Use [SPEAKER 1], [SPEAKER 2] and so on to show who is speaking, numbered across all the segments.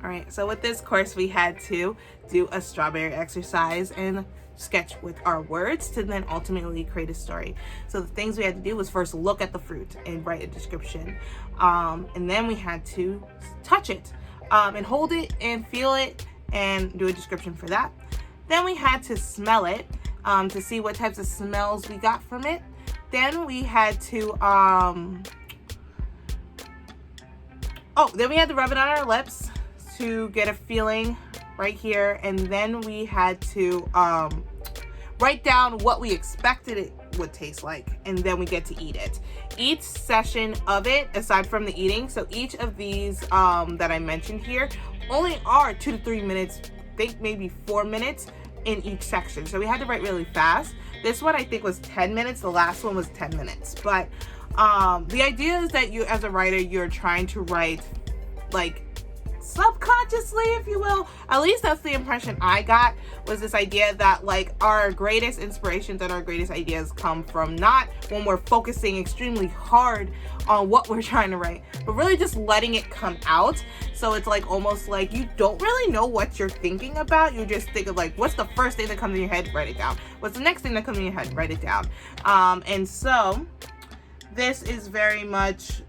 [SPEAKER 1] All right, so with this course, we had to do a strawberry exercise and sketch with our words to then ultimately create a story. So the things we had to do was first look at the fruit and write a description. And then we had to touch it and hold it and feel it and do a description for that. Then we had to smell it to see what types of smells we got from it. Then we had to then we had to rub it on our lips to get a feeling right here, and then we had to write down what we expected it would taste like, and then we get to eat it. Each session of it, aside from the eating, so each of these that I mentioned here only are 2 to 3 minutes, I think maybe 4 minutes in each section. So we had to write really fast. This one I think was 10 minutes, the last one was 10 minutes. But the idea is that you, as a writer, you're trying to write like subconsciously, if you will. At least that's the impression I got, was this idea that like our greatest inspirations and our greatest ideas come from not when we're focusing extremely hard on what we're trying to write, but really just letting it come out. So it's like almost like you don't really know what you're thinking about. You just think of like, what's the first thing that comes in your head? Write it down. What's the next thing that comes in your head? Write it down. And so this is very much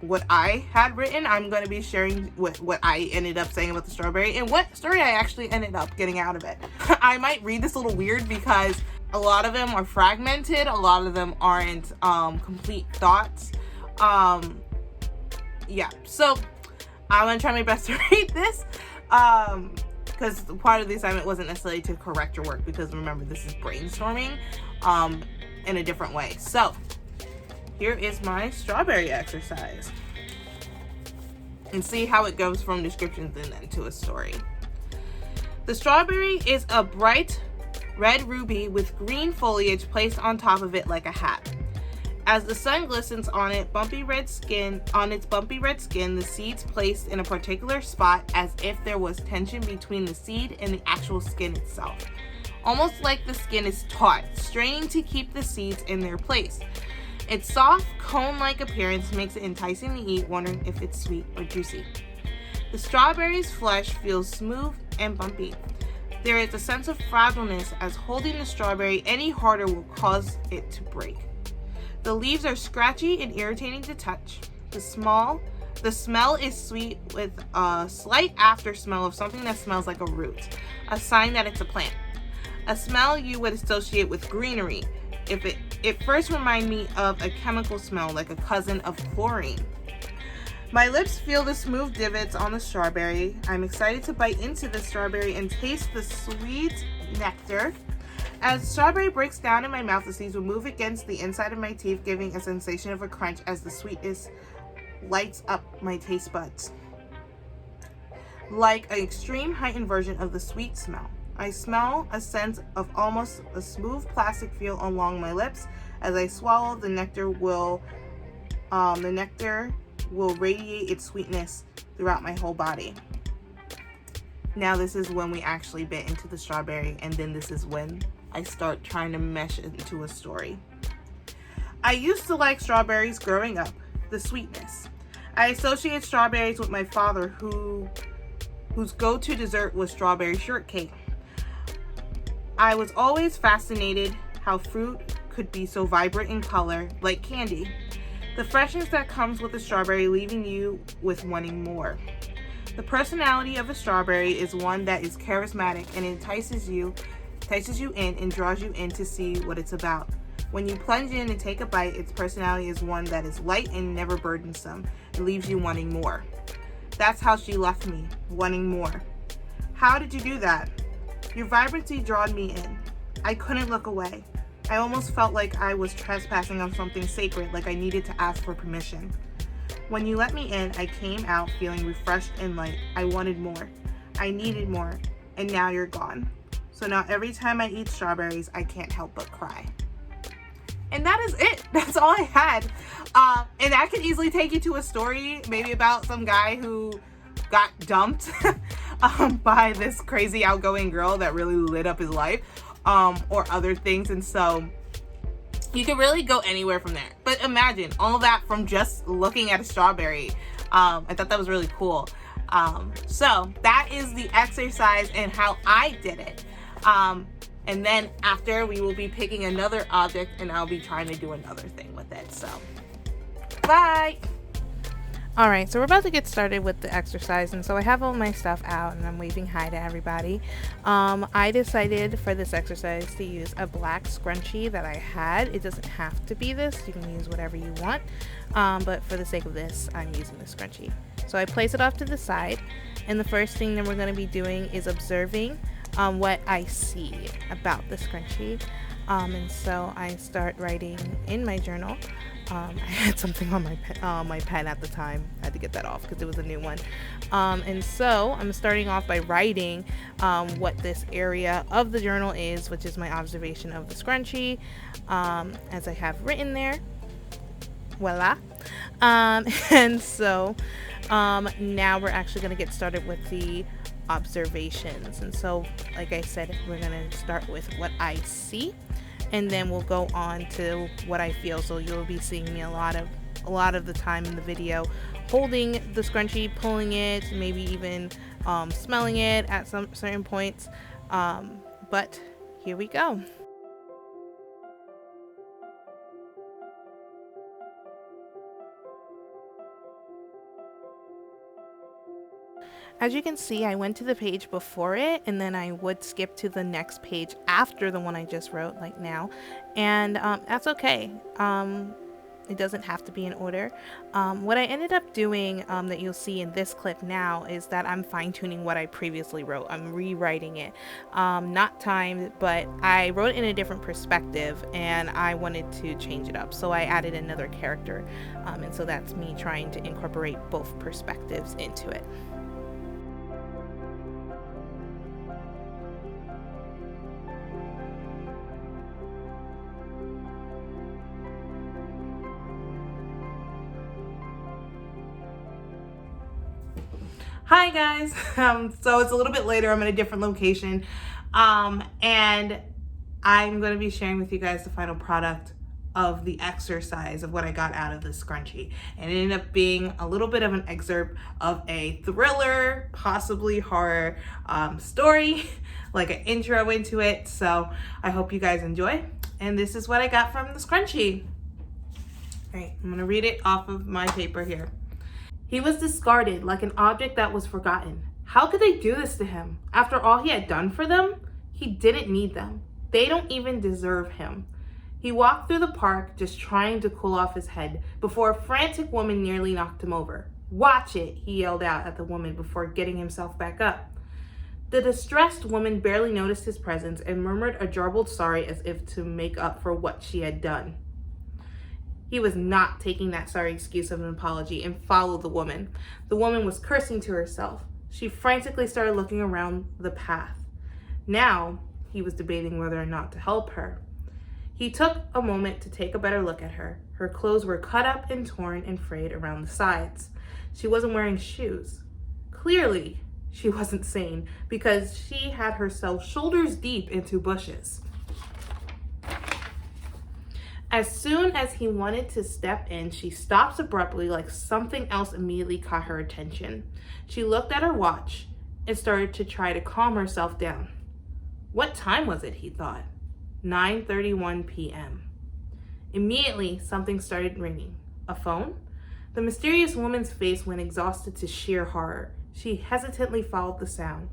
[SPEAKER 1] what I had written. I'm going to be sharing what I ended up saying about the strawberry and what story I actually ended up getting out of it. I might read this a little weird because a lot of them are fragmented. A lot of them aren't complete thoughts. Yeah, so I'm going to try my best to read this because part of the assignment wasn't necessarily to correct your work, because remember, this is brainstorming in a different way. So here is my strawberry exercise. And see how it goes from descriptions and then to a story. The strawberry is a bright red ruby with green foliage placed on top of it like a hat. As the sun glistens on its bumpy red skin, the seeds placed in a particular spot as if there was tension between the seed and the actual skin itself. Almost like the skin is taut, straining to keep the seeds in their place. Its soft, cone-like appearance makes it enticing to eat, wondering if it's sweet or juicy. The strawberry's flesh feels smooth and bumpy. There is a sense of fragileness, as holding the strawberry any harder will cause it to break. The leaves are scratchy and irritating to touch. The smell is sweet with a slight after smell of something that smells like a root, a sign that it's a plant. A smell you would associate with greenery. It first reminded me of a chemical smell, like a cousin of chlorine. My lips feel the smooth divots on the strawberry. I'm excited to bite into the strawberry and taste the sweet nectar. As the strawberry breaks down in my mouth, the seeds will move against the inside of my teeth, giving a sensation of a crunch as the sweetness lights up my taste buds. Like an extreme heightened version of the sweet smell, I smell a sense of almost a smooth plastic feel along my lips. As I swallow, the nectar will radiate its sweetness throughout my whole body. Now this is when we actually bit into the strawberry, and then this is when I start trying to mesh it into a story. I used to like strawberries growing up, the sweetness. I associate strawberries with my father, whose go-to dessert was strawberry shortcake. I was always fascinated how fruit could be so vibrant in color, like candy. The freshness that comes with the strawberry, leaving you with wanting more. The personality of a strawberry is one that is charismatic and entices you in and draws you in to see what it's about. When you plunge in and take a bite, its personality is one that is light and never burdensome. It leaves you wanting more. That's how she left me, wanting more. How did you do that? Your vibrancy drawed me in. I couldn't look away. I almost felt like I was trespassing on something sacred, like I needed to ask for permission. When you let me in, I came out feeling refreshed and light. I wanted more. I needed more. And now you're gone. So now every time I eat strawberries, I can't help but cry. And that is it. That's all I had. And that could easily take you to a story, maybe about some guy who got dumped by this crazy outgoing girl that really lit up his life, or other things. And so you could really go anywhere from there. But imagine all that from just looking at a strawberry. I thought that was really cool. So that is the exercise and how I did it. And then after, we will be picking another object and I'll be trying to do another thing with it. So, bye! Alright, so we're about to get started with the exercise, and so I have all my stuff out and I'm waving hi to everybody. I decided for this exercise to use a black scrunchie that I had. It doesn't have to be this, you can use whatever you want, but for the sake of this, I'm using the scrunchie. So I place it off to the side, and the first thing that we're going to be doing is observing what I see about the scrunchie. And so I start writing in my journal. I had something on my pen at the time. I had to get that off because it was a new one. And so I'm starting off by writing what this area of the journal is, which is my observation of the scrunchie, as I have written there. Voila. And so now we're actually going to get started with the observations. And so, like I said, we're going to start with what I see, and then we'll go on to what I feel. So you'll be seeing me a lot of the time in the video holding the scrunchie, pulling it, maybe even smelling it at some certain points. But here we go. As you can see, I went to the page before it, and then I would skip to the next page after the one I just wrote, like now, and that's okay. It doesn't have to be in order. What I ended up doing that you'll see in this clip now is that I'm fine-tuning what I previously wrote. I'm rewriting it. Not timed, but I wrote it in a different perspective, and I wanted to change it up. So I added another character, and so that's me trying to incorporate both perspectives into it. Hi guys, so it's a little bit later. I'm in a different location, and I'm going to be sharing with you guys the final product of the exercise of what I got out of the scrunchie. And it ended up being a little bit of an excerpt of a thriller, possibly horror story, like an intro into it. So I hope you guys enjoy. And this is what I got from the scrunchie. All right, I'm going to read it off of my paper here. He was discarded like an object that was forgotten. How could they do this to him? After all he had done for them? He didn't need them. They don't even deserve him. He walked through the park just trying to cool off his head before a frantic woman nearly knocked him over. "Watch it," he yelled out at the woman before getting himself back up. The distressed woman barely noticed his presence and murmured a garbled sorry as if to make up for what she had done. He was not taking that sorry excuse of an apology and followed the woman. The woman was cursing to herself. She frantically started looking around the path. Now, he was debating whether or not to help her. He took a moment to take a better look at her. Her clothes were cut up and torn and frayed around the sides. She wasn't wearing shoes. Clearly, she wasn't sane because she had herself shoulders deep into bushes. As soon as he wanted to step in, she stopped abruptly like something else immediately caught her attention. She looked at her watch and started to try to calm herself down. What time was it, he thought? 9:31 p.m. Immediately, something started ringing. A phone? The mysterious woman's face went exhausted to sheer horror. She hesitantly followed the sound.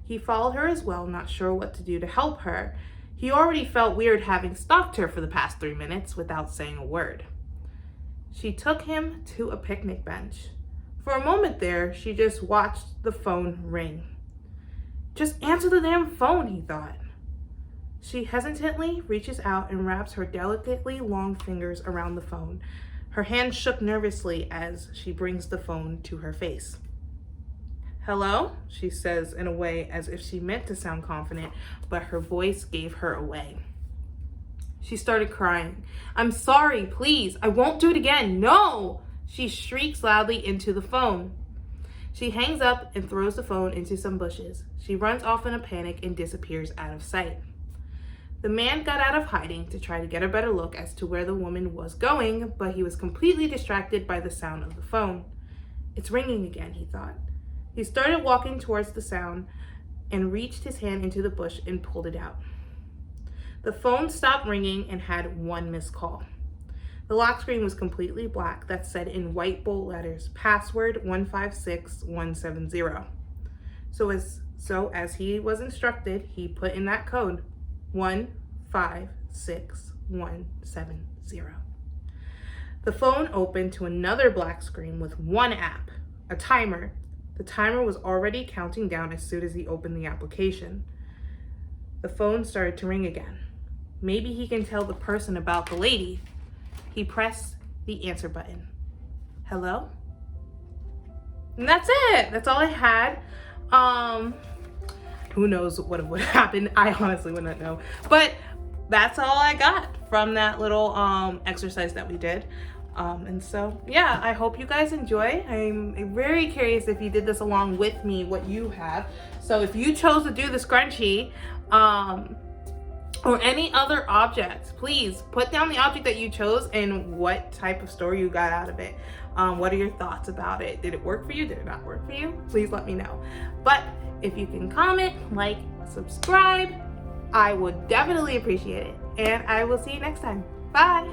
[SPEAKER 1] He followed her as well, not sure what to do to help her. He already felt weird having stalked her for the past 3 minutes without saying a word. She took him to a picnic bench. For a moment there, she just watched the phone ring. Just answer the damn phone, he thought. She hesitantly reaches out and wraps her delicately long fingers around the phone. Her hand shook nervously as she brings the phone to her face. "Hello?" she says in a way as if she meant to sound confident, but her voice gave her away. She started crying. "I'm sorry, please. I won't do it again. No!" She shrieks loudly into the phone. She hangs up and throws the phone into some bushes. She runs off in a panic and disappears out of sight. The man got out of hiding to try to get a better look as to where the woman was going, but he was completely distracted by the sound of the phone. It's ringing again, he thought. He started walking towards the sound and reached his hand into the bush and pulled it out. The phone stopped ringing and had one missed call. The lock screen was completely black that said in white bold letters, password 156170. So as he was instructed, he put in that code 156170. The phone opened to another black screen with one app, a timer. The timer was already counting down as soon as he opened the application. The phone started to ring again. Maybe he can tell the person about the lady. He pressed the answer button. Hello? And that's it. That's all I had. Who knows what would happen? I honestly wouldn't know. But that's all I got from that little exercise that we did. And so, yeah, I hope you guys enjoy. I'm very curious if you did this along with me, what you have. So if you chose to do the scrunchie, or any other object, please put down the object that you chose and what type of story you got out of it. What are your thoughts about it? Did it work for you? Did it not work for you? Please let me know. But if you can comment, like, subscribe, I would definitely appreciate it. And I will see you next time. Bye.